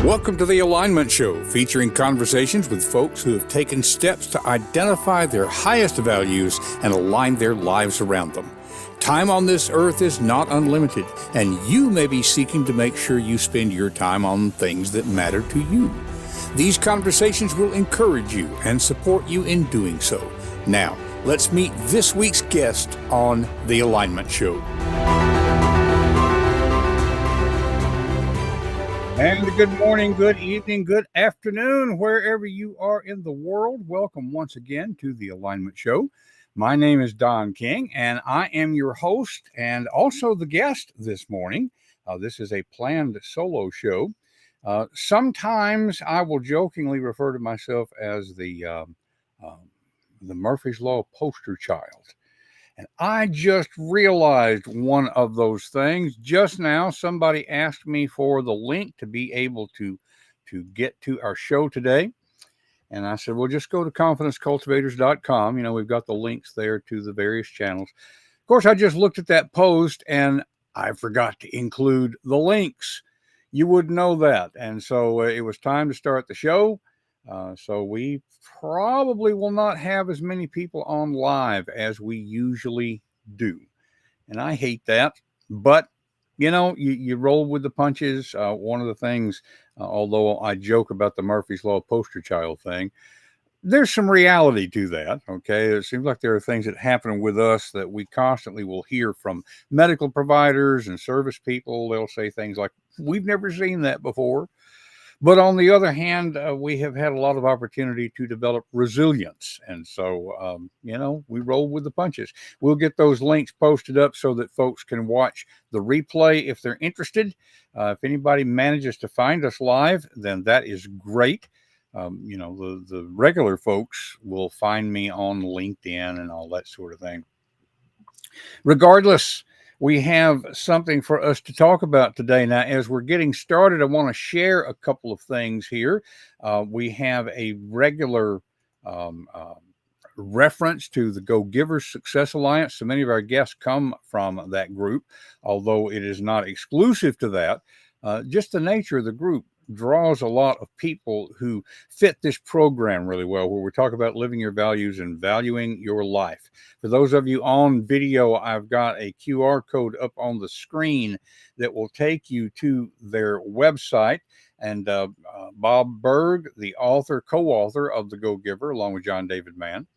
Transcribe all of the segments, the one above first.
Welcome to the Alignment Show, featuring conversations with folks who have taken steps to identify their highest values and align their lives around them. Time on this earth is not unlimited, and you may be seeking to make sure you spend your time on things that matter to you. These conversations will encourage you and support you in doing so. Now, let's meet this week's guest on the Alignment Show. And good morning, good evening, good afternoon, wherever you are in the world. Welcome once again to the Alignment Show. My name is Don King, and I am your host and also the guest this morning. This is a planned solo show. Sometimes I will jokingly refer to myself as the Murphy's Law poster child. And I just realized one of those things. Just now, somebody asked me for the link to be able to get to our show today. And I said, well, just go to confidencecultivators.com. You know, we've got the links there to the various channels. Of course, I just looked at that post and I forgot to include the links. You wouldn't know that. And so it was time to start the show. So we probably will not have as many people on live as we usually do. And I hate that. But, you know, you roll with the punches. One of the things, although I joke about the Murphy's Law poster child thing, there's some reality to that. Okay. It seems like there are things that happen with us that we constantly will hear from medical providers and service people. They'll say things like, we've never seen that before. But on the other hand, we have had a lot of opportunity to develop resilience. And so, you know, we roll with the punches. We'll get those links posted up so that folks can watch the replay if they're interested. If anybody manages to find us live, then that is great. You know, the regular folks will find me on LinkedIn and all that sort of thing. Regardless, we have something for us to talk about today. Now, as we're getting started, I want to share a couple of things here. We have a regular reference to the Go Givers Success Alliance. So many of our guests come from that group, although it is not exclusive to that. Just the nature of the group draws a lot of people who fit this program really well, where we talk about living your values and valuing your life. For those of you on video, I've got a QR code up on the screen that will take you to their website. And Bob Berg, the author, co-author of The Go Giver, along with John David Mann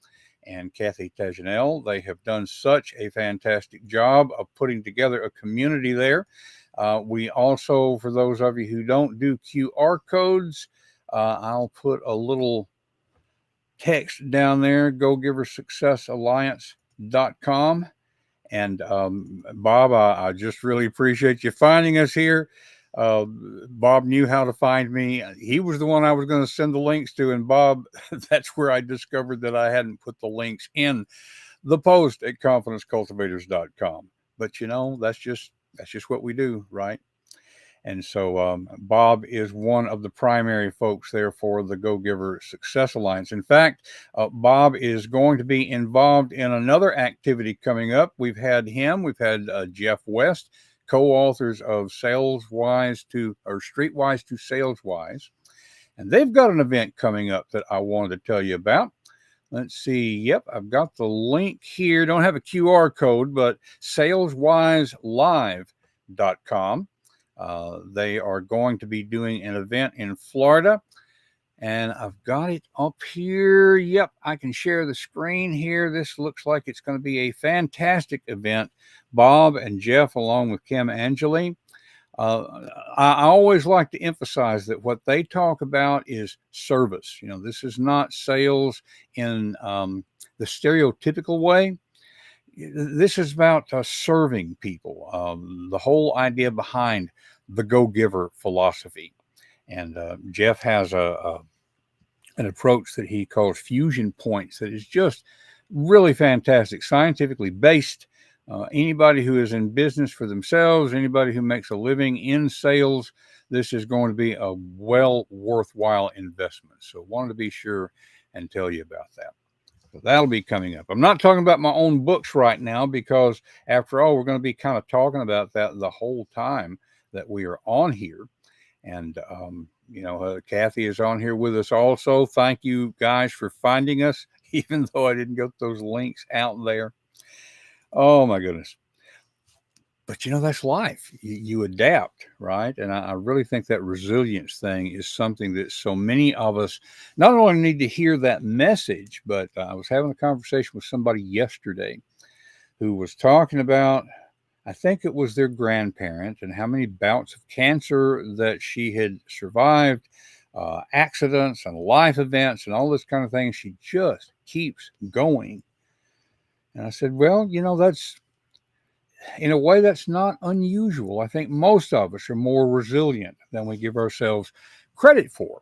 and Kathy Tajanel, they have done such a fantastic job of putting together a community there. We also, for those of you who don't do QR codes, I'll put a little text down there, gogiversuccessalliance.com. And Bob, I just really appreciate you finding us here. Bob knew how to find me. He was the one I was going to send the links to. And Bob, that's where I discovered that I hadn't put the links in the post at confidencecultivators.com. But, you know, that's just what we do, right? And so Bob is one of the primary folks there for the Go Giver Success Alliance. In fact, Bob is going to be involved in another activity coming up. We've had Jeff West, co-authors of Streetwise to Saleswise. And they've got an event coming up that I wanted to tell you about. Let's see. Yep, I've got the link here. Don't have a QR code, but saleswiselive.com. They are going to be doing an event in Florida, and I've got it up here. Yep, I can share the screen here. This looks like it's going to be a fantastic event. Bob and Jeff, along with Kim Angeli. I always like to emphasize that what they talk about is service. You know, this is not sales in the stereotypical way. This is about serving people, the whole idea behind the Go Giver philosophy. And Jeff has an approach that he calls fusion points that is just really fantastic, scientifically based. Anybody who is in business for themselves, anybody who makes a living in sales, this is going to be a worthwhile investment. So wanted to be sure and tell you about that. So that'll be coming up. I'm not talking about my own books right now because, after all, we're going to be kind of talking about that the whole time that we are on here. And Kathy is on here with us also. Thank you guys for finding us, even though I didn't get those links out there. Oh my goodness. But that's life. You adapt, right? And I really think that resilience thing is something that so many of us not only need to hear that message, but I was having a conversation with somebody yesterday who was talking about, I think it was their grandparent and how many bouts of cancer that she had survived, accidents and life events and all this kind of thing. She just keeps going. And I said, well, that's in a way that's not unusual. I think most of us are more resilient than we give ourselves credit for.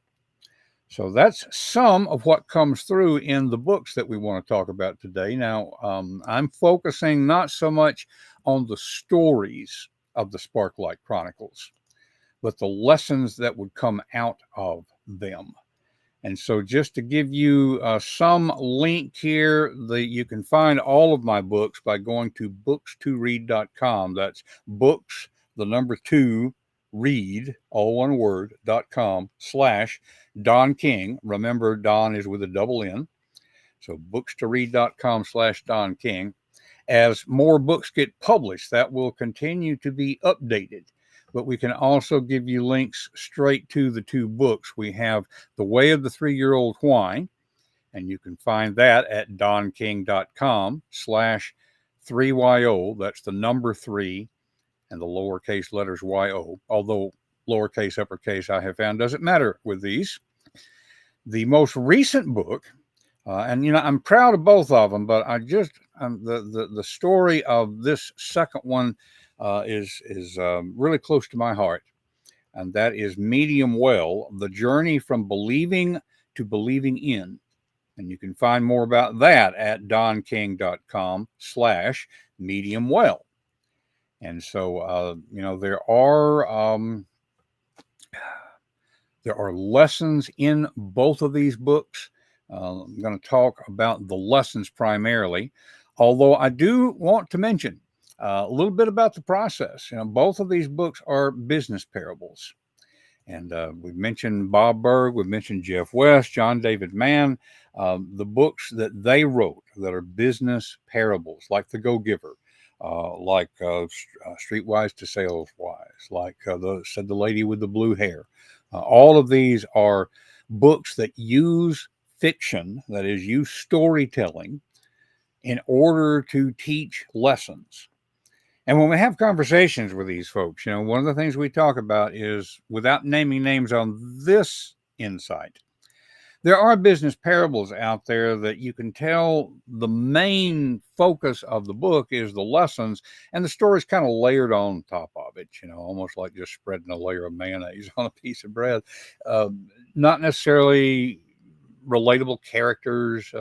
So that's some of what comes through in the books that we want to talk about today. Now, I'm focusing not so much on the stories of the Sparklight Chronicles, but the lessons that would come out of them. And so just to give you some link here, you can find all of my books by going to books2read.com. That's books, the number 2, read, all one word, .com/Don King. Remember, Don is with a double N. So books2read.com/Don King. As more books get published, that will continue to be updated. But we can also give you links straight to the 2 books. We have The Way of the 3-Year-Old Why, and you can find that at donking.com/3YO. That's the number 3 and the lowercase letters YO. Although lowercase, uppercase, I have found doesn't matter with these. The most recent book, and I'm proud of both of them, but I just the story of this second one is really close to my heart, and that is Medium Well: The Journey from Believing to Believing in. And you can find more about that at donking.com/Medium Well. And so there are lessons in both of these books. I'm going to talk about the lessons primarily, although I do want to mention a little bit about the process. Both of these books are business parables. And we've mentioned Bob Berg, we've mentioned Jeff West, John David Mann, the books that they wrote that are business parables, like The Go-Giver, like Streetwise to Saleswise, like said the Lady with the Blue Hair. All of these are books that use fiction, that is, use storytelling in order to teach lessons. And when we have conversations with these folks, one of the things we talk about is, without naming names on this insight, there are business parables out there that you can tell the main focus of the book is the lessons, and the story's kind of layered on top of it, almost like just spreading a layer of mayonnaise on a piece of bread. Not necessarily relatable characters,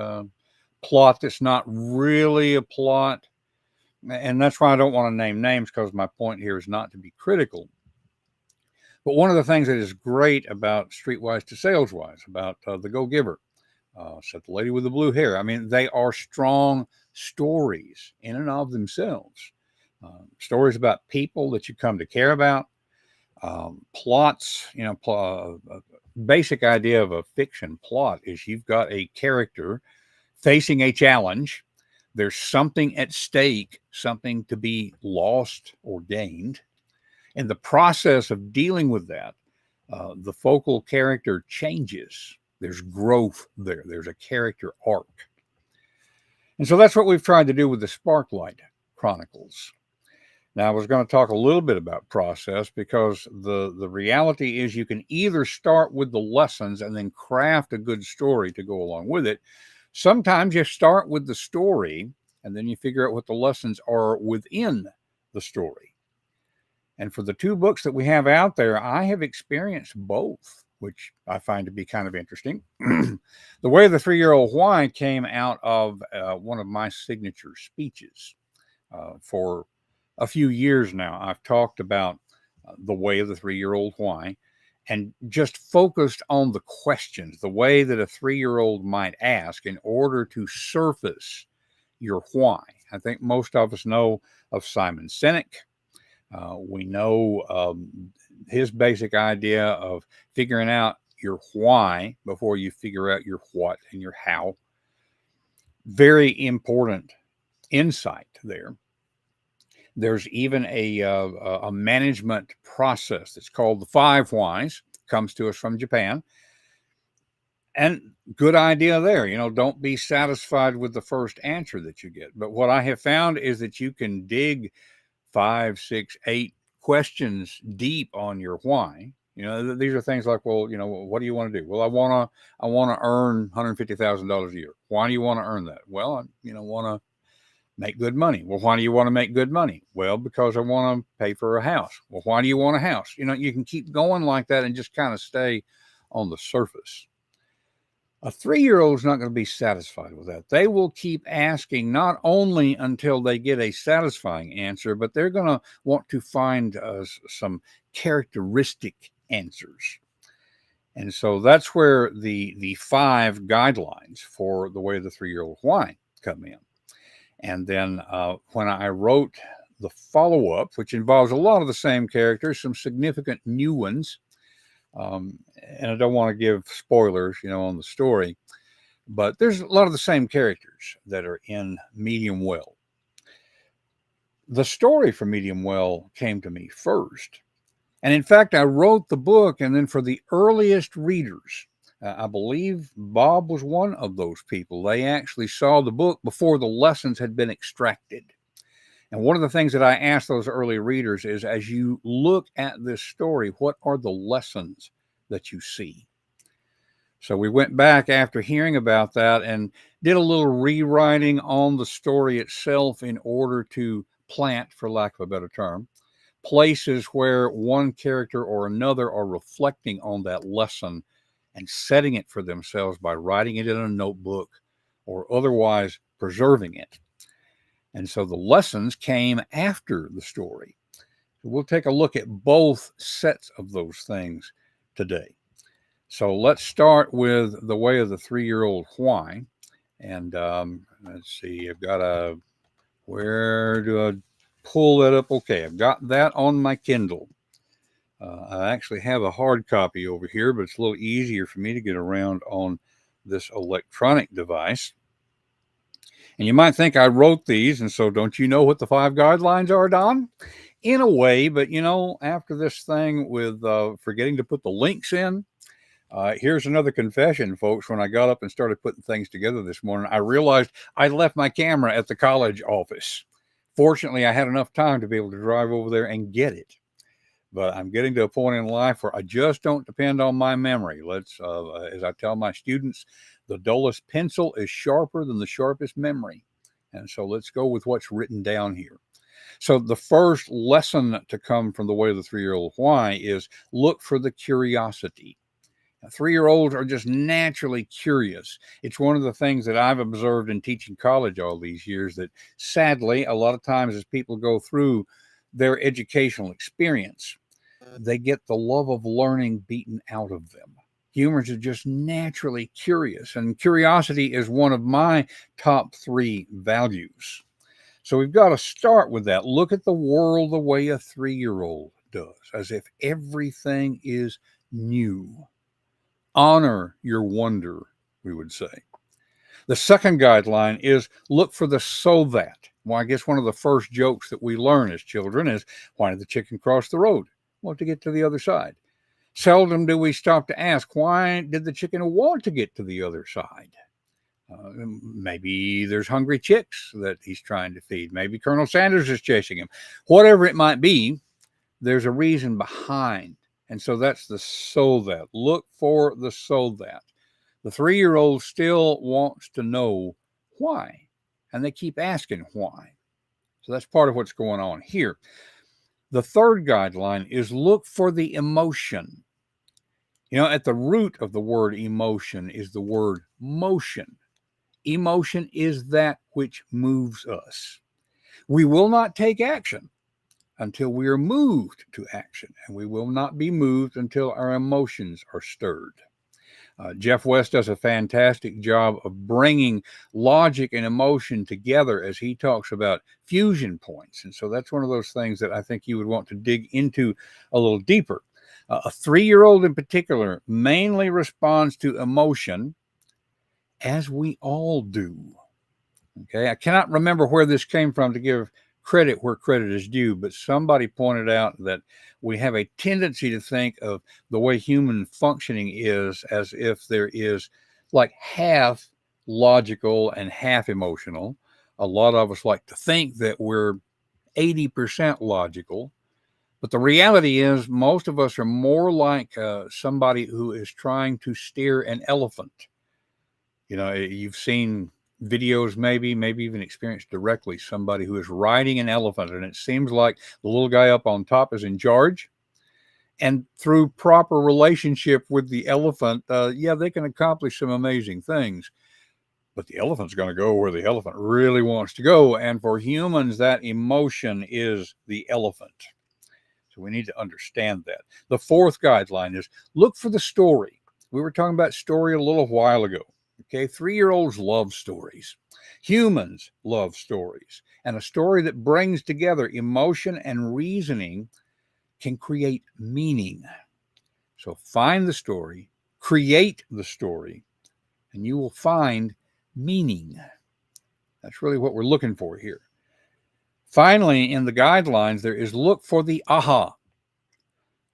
plot that's not really a plot. And that's why I don't want to name names, because my point here is not to be critical. But one of the things that is great about Streetwise to Saleswise, about The Go-Giver, said the Lady with the Blue Hair, I mean, they are strong stories in and of themselves. Stories about people that you come to care about. Plots, basic idea of a fiction plot is you've got a character facing a challenge. There's something at stake, something to be lost or gained. In the process of dealing with that, the focal character changes. There's growth there. There's a character arc. And so that's what we've tried to do with the Sparklight Chronicles. Now, I was going to talk a little bit about process, because the reality is you can either start with the lessons and then craft a good story to go along with it. Sometimes you start with the story and then you figure out what the lessons are within the story. And for the 2 books that we have out there, I have experienced both, which I find to be kind of interesting. The Way of the 3-Year-Old Why came out of one of my signature speeches. For a few years now, I've talked about The Way of the 3-Year-Old Why, and just focused on the questions, the way that a 3-year-old might ask in order to surface your why. I think most of us know of Simon Sinek. We know his basic idea of figuring out your why before you figure out your what and your how. Very important insight there. There's even a management process that's called the 5 whys, comes to us from Japan. And good idea there. Don't be satisfied with the first answer that you get. But what I have found is that you can dig 5, 6, 8 questions deep on your why. These are things like, well, what do you want to do? Well, I want to earn $150,000 a year. Why do you want to earn that? Well, I want to make good money. Well, why do you want to make good money? Well, because I want to pay for a house. Well, why do you want a house? You can keep going like that and just kind of stay on the surface. A 3-year-old is not going to be satisfied with that. They will keep asking not only until they get a satisfying answer, but they're going to want to find some characteristic answers. And so that's where the 5 guidelines for the way of the 3-year-old why come in. And then when I wrote the follow-up, which involves a lot of the same characters, some significant new ones, and I don't want to give spoilers, on the story, but there's a lot of the same characters that are in Medium Well. The story for Medium Well came to me first. And in fact, I wrote the book, and then for the earliest readers, I believe Bob was one of those people. They actually saw the book before the lessons had been extracted. And one of the things that I asked those early readers is, as you look at this story, what are the lessons that you see? So we went back after hearing about that and did a little rewriting on the story itself in order to plant, for lack of a better term, places where one character or another are reflecting on that lesson and setting it for themselves by writing it in a notebook or otherwise preserving it. And so the lessons came after the story. We'll take a look at both sets of those things today. So let's start with the way of the 3-year-old why. And let's see, where do I pull that up? Okay, I've got that on my Kindle. I actually have a hard copy over here, but it's a little easier for me to get around on this electronic device. And you might think I wrote these, and so don't you know what the 5 guidelines are, Don? In a way, but after this thing with forgetting to put the links in, here's another confession, folks. When I got up and started putting things together this morning, I realized I left my camera at the college office. Fortunately, I had enough time to be able to drive over there and get it. But I'm getting to a point in life where I just don't depend on my memory. As I tell my students, the dullest pencil is sharper than the sharpest memory. And so let's go with what's written down here. So the first lesson to come from the way of the 3-year-old why is look for the curiosity. 3-year-olds are just naturally curious. It's one of the things that I've observed in teaching college all these years, that sadly, a lot of times as people go through their educational experience, they get the love of learning beaten out of them. Humans are just naturally curious, and curiosity is one of my top 3 values. So we've got to start with that. Look at the world the way a 3-year-old does, as if everything is new. Honor your wonder, we would say. The second guideline is look for the so that. Well, I guess one of the first jokes that we learn as children is, why did the chicken cross the road? Well, to get to the other side. Seldom do we stop to ask, why did the chicken want to get to the other side? Maybe there's hungry chicks that he's trying to feed. Maybe Colonel Sanders is chasing him. Whatever it might be, there's a reason behind. And so that's the so that. Look for the so that. The 3-year-old still wants to know why. And they keep asking why. So that's part of what's going on here. The third guideline is look for the emotion. At the root of the word emotion is the word motion. Emotion is that which moves us. We will not take action until we are moved to action, and we will not be moved until our emotions are stirred. Jeff West does a fantastic job of bringing logic and emotion together as he talks about fusion points. And so that's one of those things that I think you would want to dig into a little deeper. A 3-year-old in particular mainly responds to emotion, as we all do. Okay, I cannot remember where this came from to give credit where credit is due, but somebody pointed out that we have a tendency to think of the way human functioning is as if there is like half logical and half emotional. A lot of us like to think that we're 80% logical, but the reality is most of us are more like somebody who is trying to steer an elephant. You've seen videos, maybe even experienced directly somebody who is riding an elephant, and it seems like the little guy up on top is in charge. And through proper relationship with the elephant, they can accomplish some amazing things. But the elephant's going to go where the elephant really wants to go. And for humans, that emotion is the elephant. So we need to understand that. The fourth guideline is look for the story. We were talking about story a little while ago. Okay, 3-year-olds love stories. Humans love stories. And a story that brings together emotion and reasoning can create meaning. So find the story, create the story, and you will find meaning. That's really what we're looking for here. Finally, in the guidelines, there is look for the aha.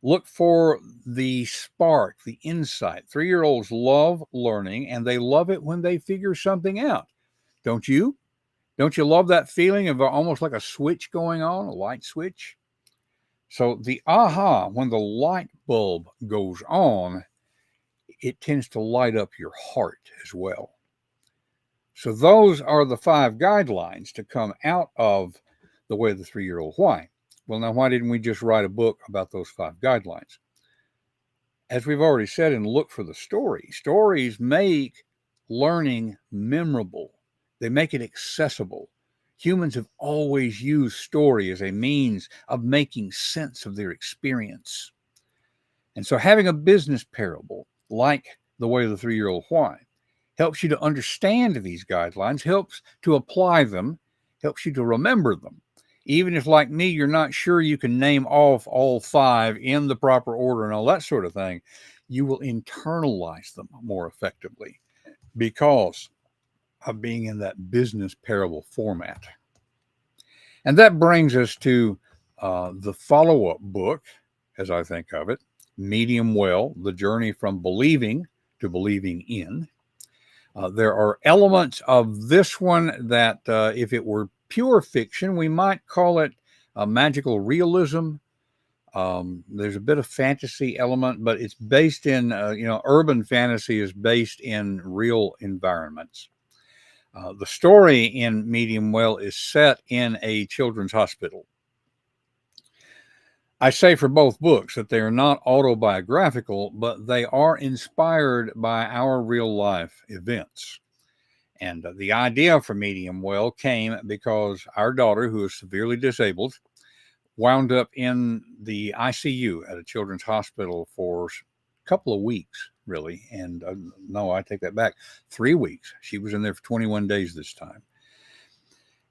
Look for the spark, the insight. 3-year-olds love learning, and they love it when they figure something out. Don't you? Don't you love that feeling of almost like a switch going on, a light switch? So the aha, when the light bulb goes on, it tends to light up your heart as well. So those are the 5 guidelines to come out of the way of the 3-year-old why. Well, now, why didn't we just write a book about those 5 guidelines? As we've already said, and look for the story. Stories make learning memorable. They make it accessible. Humans have always used story as a means of making sense of their experience. And so having a business parable, like the way of the 3-year-old why, helps you to understand these guidelines, helps to apply them, helps you to remember them. Even if, like me, you're not sure you can name off all 5 in the proper order and all that sort of thing, you will internalize them more effectively because of being in that business parable format. And that brings us to the follow-up book, as I think of it, Medium Well, The Journey from Believing to Believing In. There are elements of this one that if it were pure fiction, we might call it magical realism. There's a bit of fantasy element, but it's based in, urban fantasy is based in real environments. The story in Medium Well is set in a children's hospital. I say for both books that they are not autobiographical, but they are inspired by our real life events. And the idea for Medium Well came because our daughter, who is severely disabled, wound up in the ICU at a children's hospital for a couple of weeks, really. And no, I take that back. 3 weeks. She was in there for 21 days this time.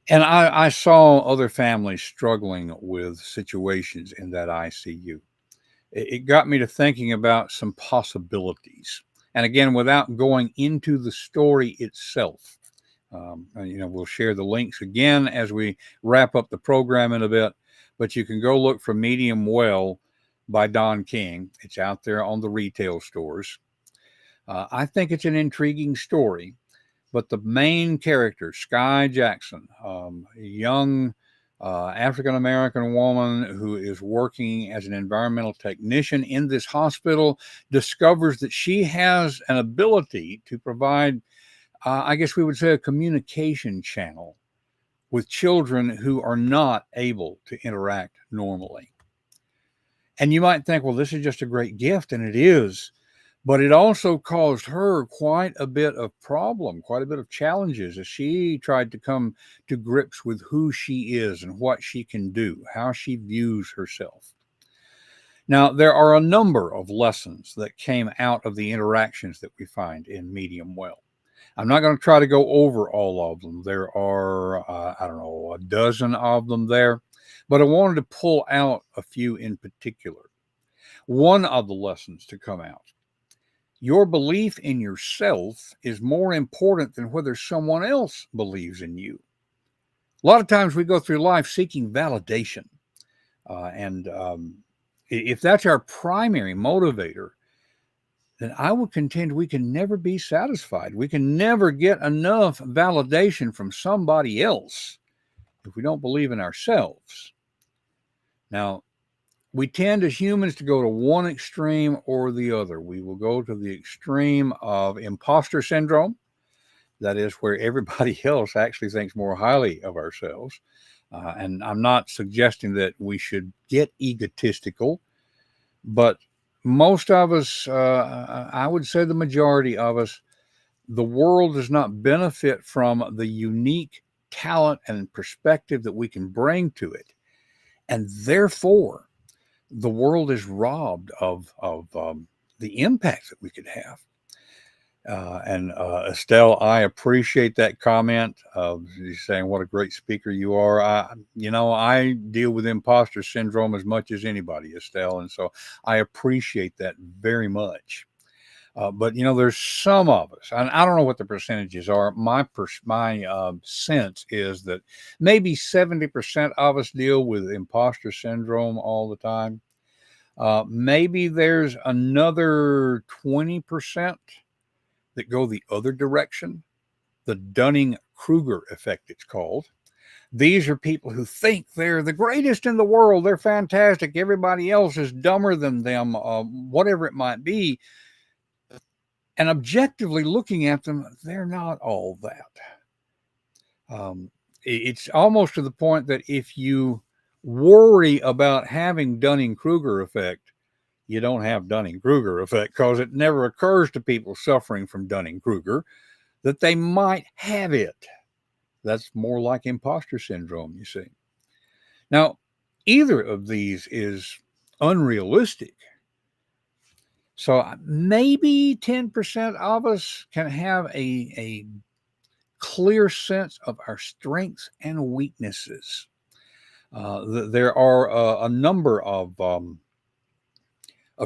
And I saw other families struggling with situations in that ICU. It got me to thinking about some possibilities. And again, without going into the story itself, we'll share the links again as we wrap up the program in a bit. But you can go look for Medium Well by Don King. It's out there on the retail stores. I think it's an intriguing story. But the main character, Sky Jackson, a young African-American woman who is working as an environmental technician in this hospital, discovers that she has an ability to provide, I guess we would say, a communication channel with children who are not able to interact normally. And you might think, well, this is just a great gift, and it is. But it also caused her quite a bit of problem, quite a bit of challenges as she tried to come to grips with who she is and what she can do, how she views herself. Now, there are a number of lessons that came out of the interactions that we find in Medium Well. I'm not going to try to go over all of them. There are, I don't know, a dozen of them there, but I wanted to pull out a few in particular. One of the lessons to come out: your belief in yourself is more important than whether someone else believes in you. A lot of times we go through life seeking validation. And if that's our primary motivator, then I would contend we can never be satisfied. We can never get enough validation from somebody else if we don't believe in ourselves. Now, we tend as humans to go to one extreme or the other. We will go to the extreme of imposter syndrome. That is where everybody else actually thinks more highly of ourselves. And I'm not suggesting that we should get egotistical, but most of us, I would say the majority of us, the world does not benefit from the unique talent and perspective that we can bring to it. And therefore, the world is robbed of the impact that we could have. And Estelle, I appreciate that comment of saying what a great speaker you are. I deal with imposter syndrome as much as anybody, Estelle, and so I appreciate that very much. But there's some of us, and I don't know what the percentages are. My sense is that maybe 70% of us deal with imposter syndrome all the time. Maybe there's another 20% that go the other direction, the Dunning-Kruger effect, it's called. These are people who think they're the greatest in the world. They're fantastic. Everybody else is dumber than them, whatever it might be. And objectively looking at them, they're not all that. It's almost to the point that if you worry about having Dunning-Kruger effect, you don't have Dunning-Kruger effect, because it never occurs to people suffering from Dunning-Kruger that they might have it. That's more like imposter syndrome, you see. Now, either of these is unrealistic. So maybe 10% of us can have a clear sense of our strengths and weaknesses. There are a number of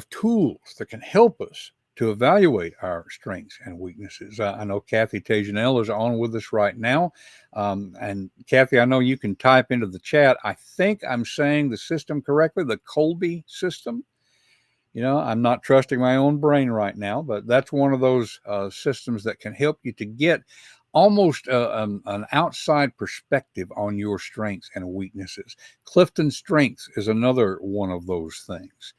tools that can help us to evaluate our strengths and weaknesses. I know Kathy Tejanel is on with us right now. And Kathy, I know you can type into the chat. I think I'm saying the system correctly, the Kolbe system. I'm not trusting my own brain right now, but that's one of those systems that can help you to get almost an outside perspective on your strengths and weaknesses. Clifton Strengths is another one of those things.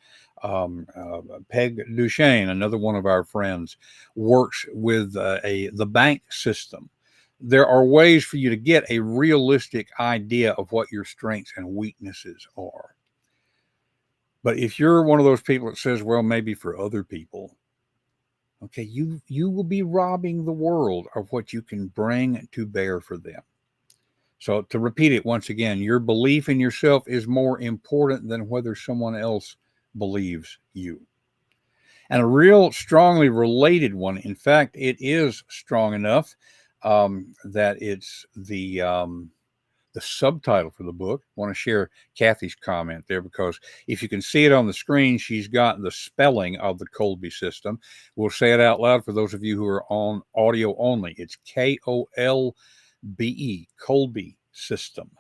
Peg Duchesne, another one of our friends, works with the bank system. There are ways for you to get a realistic idea of what your strengths and weaknesses are. But if you're one of those people that says, well, maybe for other people, okay, you will be robbing the world of what you can bring to bear for them. So to repeat it once again, your belief in yourself is more important than whether someone else believes you. And a real strongly related one, in fact, it is strong enough that it's the subtitle for the book. I want to share Kathy's comment there, because if you can see it on the screen, she's got the spelling of the Kolbe system. We'll say it out loud for those of you who are on audio only. It's Kolbe, Kolbe system.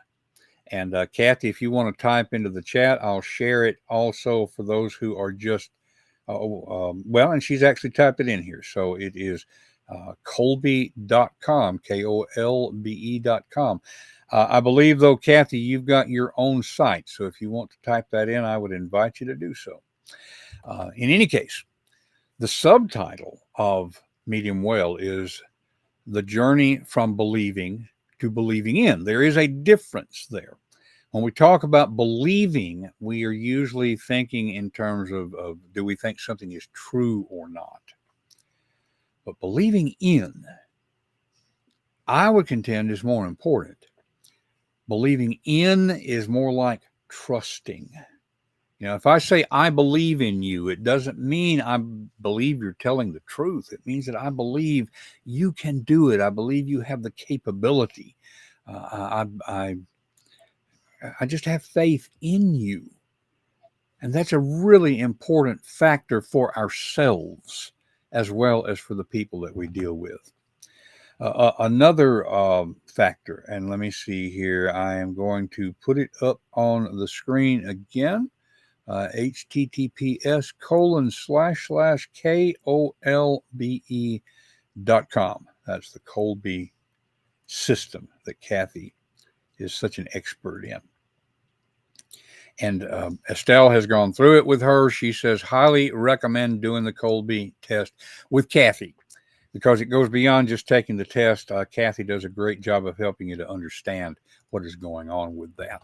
And Kathy, if you want to type into the chat, I'll share it also for those who are just, and she's actually typed it in here. So it is Kolbe.com, Kolbe.com. I believe, though, Kathy, you've got your own site. So if you want to type that in, I would invite you to do so. In any case, the subtitle of Medium Well is The Journey from Believing to Believing in. There is a difference there. When we talk about believing, we are usually thinking in terms of do we think something is true or not? But believing in, I would contend, is more important. Believing in is more like trusting. You know, if I say I believe in you, it doesn't mean I believe you're telling the truth. It means that I believe you can do it. I believe you have the capability. I just have faith in you. And that's a really important factor for ourselves as well as for the people that we deal with. Another factor, and let me see here, I am going to put it up on the screen again. https://kolbe.com. That's the Kolbe system that Kathy is such an expert in. And Estelle has gone through it with her. She says, highly recommend doing the Kolbe test with Kathy because it goes beyond just taking the test. Kathy does a great job of helping you to understand what is going on with that.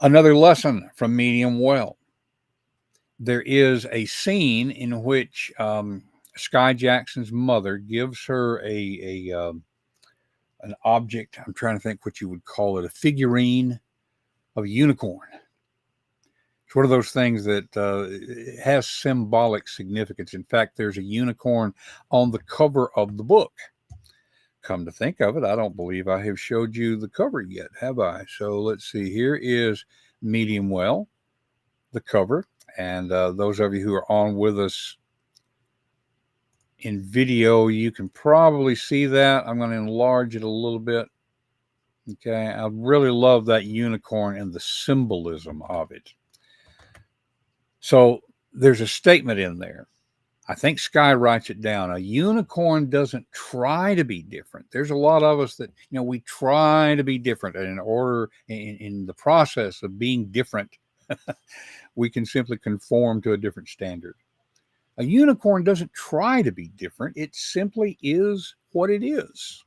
Another lesson from Medium Well. There is a scene in which Sky Jackson's mother gives her an object. I'm trying to think what you would call it, a figurine of a unicorn. It's one of those things that has symbolic significance. In fact, there's a unicorn on the cover of the book. Come to think of it, I don't believe I have showed you the cover yet, have I? So let's see. Here is Medium Well, the cover. And those of you who are on with us in video, you can probably see that. I'm going to enlarge it a little bit. Okay, I really love that unicorn and the symbolism of it. So there's a statement in there. I think Sky writes it down. A unicorn doesn't try to be different. There's a lot of us that, you know, we try to be different. And in the process of being different, we can simply conform to a different standard. A unicorn doesn't try to be different. It simply is what it is.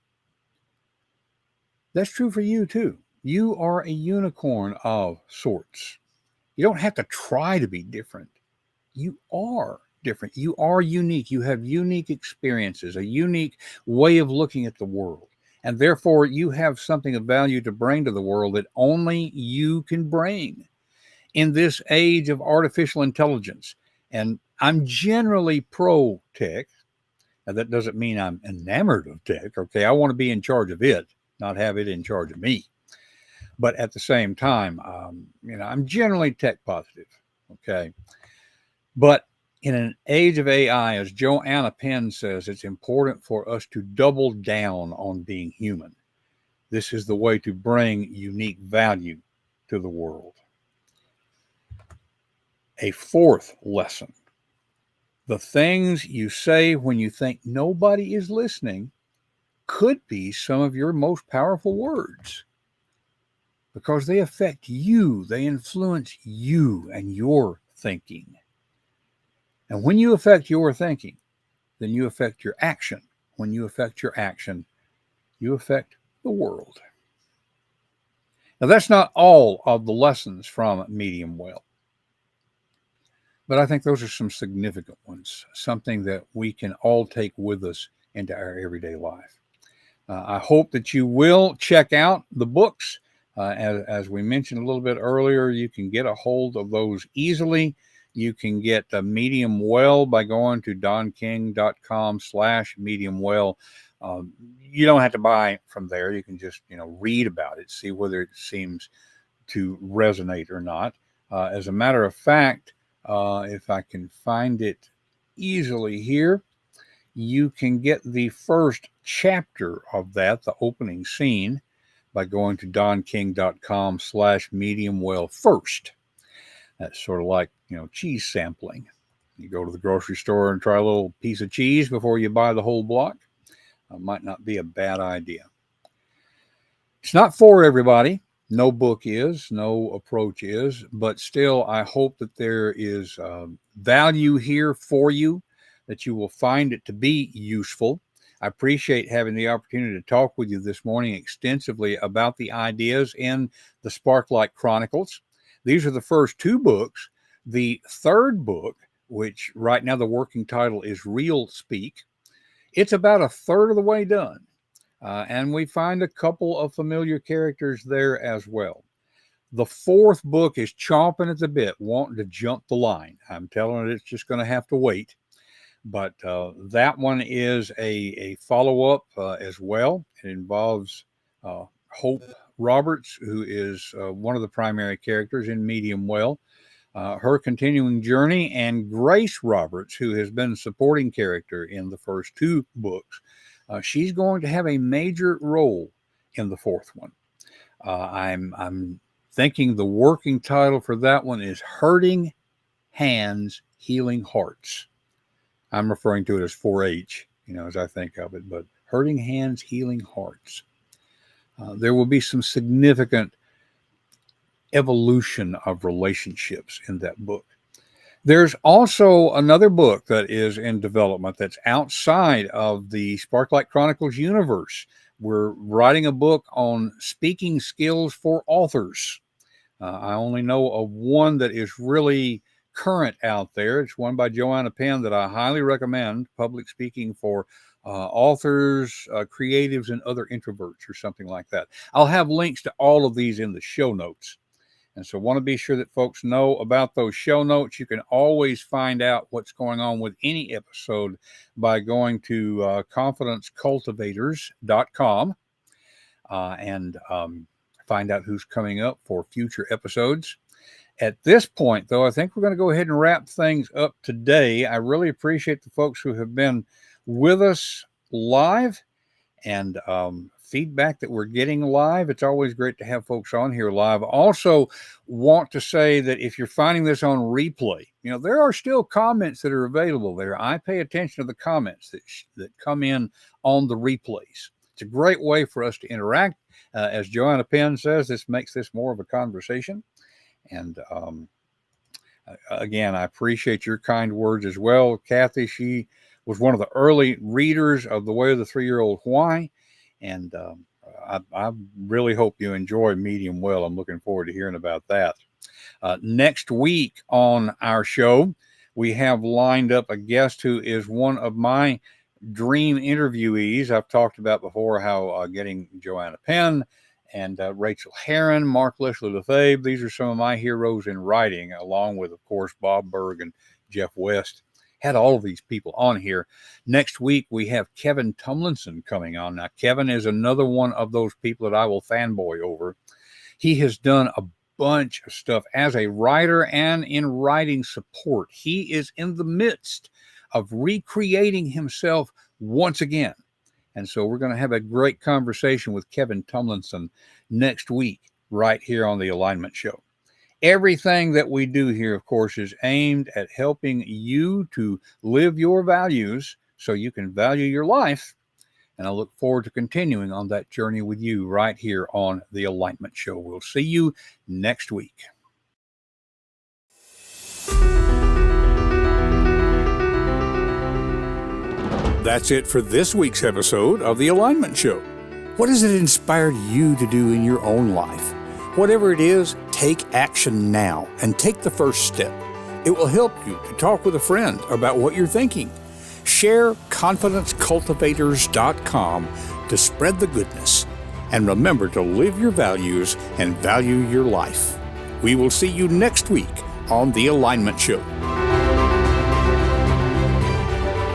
That's true for you too. You are a unicorn of sorts. You don't have to try to be different. You are different. You are unique. You have unique experiences, a unique way of looking at the world. And therefore, you have something of value to bring to the world that only you can bring. In this age of artificial intelligence, and I'm generally pro tech. Now, that doesn't mean I'm enamored of tech. Okay, I want to be in charge of it, not have it in charge of me. But at the same time, I'm generally tech positive. Okay, but in an age of AI, as Joanna Penn says, it's important for us to double down on being human. This is the way to bring unique value to the world. A fourth lesson. The things you say when you think nobody is listening could be some of your most powerful words because they affect you, they influence you and your thinking. And when you affect your thinking, then you affect your action. When you affect your action, you affect the world. Now, that's not all of the lessons from Medium Well, but I think those are some significant ones, something that we can all take with us into our everyday life. I hope that you will check out the books. As we mentioned a little bit earlier, you can get a hold of those easily. You can get Medium Well by going to donking.com/Medium Well. You don't have to buy from there. You can just, read about it, see whether it seems to resonate or not. As a matter of fact, if I can find it easily here, you can get the first chapter of that, the opening scene, by going to donking.com/Medium Well first. That's sort of like, cheese sampling. You go to the grocery store and try a little piece of cheese before you buy the whole block. Might not be a bad idea. It's not for everybody. No book is, no approach is, but still, I hope that there is value here for you, that you will find it to be useful. I appreciate having the opportunity to talk with you this morning extensively about the ideas in the Sparklight Chronicles. These are the first two books. The third book, which right now the working title is Real Speak, it's about a third of the way done. And we find a couple of familiar characters there as well. The fourth book is chomping at the bit, wanting to jump the line. I'm telling it, it's just going to have to wait. But that one is a follow-up as well. It involves Hope Roberts, who is one of the primary characters in Medium Well, her continuing journey, and Grace Roberts, who has been a supporting character in the first two books. She's going to have a major role in the fourth one. I'm thinking the working title for that one is Hurting Hands, Healing Hearts. I'm referring to it as 4-H, as I think of it, but Hurting Hands, Healing Hearts. There will be some significant evolution of relationships in that book. There's also another book that is in development that's outside of the Sparklight Chronicles universe. We're writing a book on speaking skills for authors. I only know of one that is really current out there. It's one by Joanna Penn that I highly recommend, Public Speaking for Authors, Creatives, and Other Introverts, or something like that. I'll have links to all of these in the show notes. And so want to be sure that folks know about those show notes. You can always find out what's going on with any episode by going to confidencecultivators.com and find out who's coming up for future episodes. At this point, though, I think we're going to go ahead and wrap things up today. I really appreciate the folks who have been with us live and feedback that we're getting live. It's always great to have folks on here live. Also want to say that if you're finding this on replay, there are still comments that are available there. I pay attention to the comments that come in on the replays. It's a great way for us to interact. As Joanna Penn says, this makes this more of a conversation. And again, I appreciate your kind words as well. Kathy, she was one of the early readers of The Way of the 3-Year-Old Why. And I really hope you enjoy Medium Well. I'm looking forward to hearing about that. Next week on our show, we have lined up a guest who is one of my dream interviewees. I've talked about before how getting Joanna Penn and Rachel Herron, Mark Leslie Lefebvre, these are some of my heroes in writing, along with, of course, Bob Berg and Jeff West. Had all of these people on here. Next week, we have Kevin Tumlinson coming on. Now, Kevin is another one of those people that I will fanboy over. He has done a bunch of stuff as a writer and in writing support. He is in the midst of recreating himself once again. And so we're going to have a great conversation with Kevin Tumlinson next week, right here on the Alignment Show. Everything that we do here, of course, is aimed at helping you to live your values so you can value your life. And I look forward to continuing on that journey with you right here on the Alignment Show. We'll see you next week. That's it for this week's episode of the Alignment Show. What has it inspired you to do in your own life? Whatever it is, take action now and take the first step. It will help you to talk with a friend about what you're thinking. Share confidencecultivators.com to spread the goodness. And remember to live your values and value your life. We will see you next week on The Alignment Show.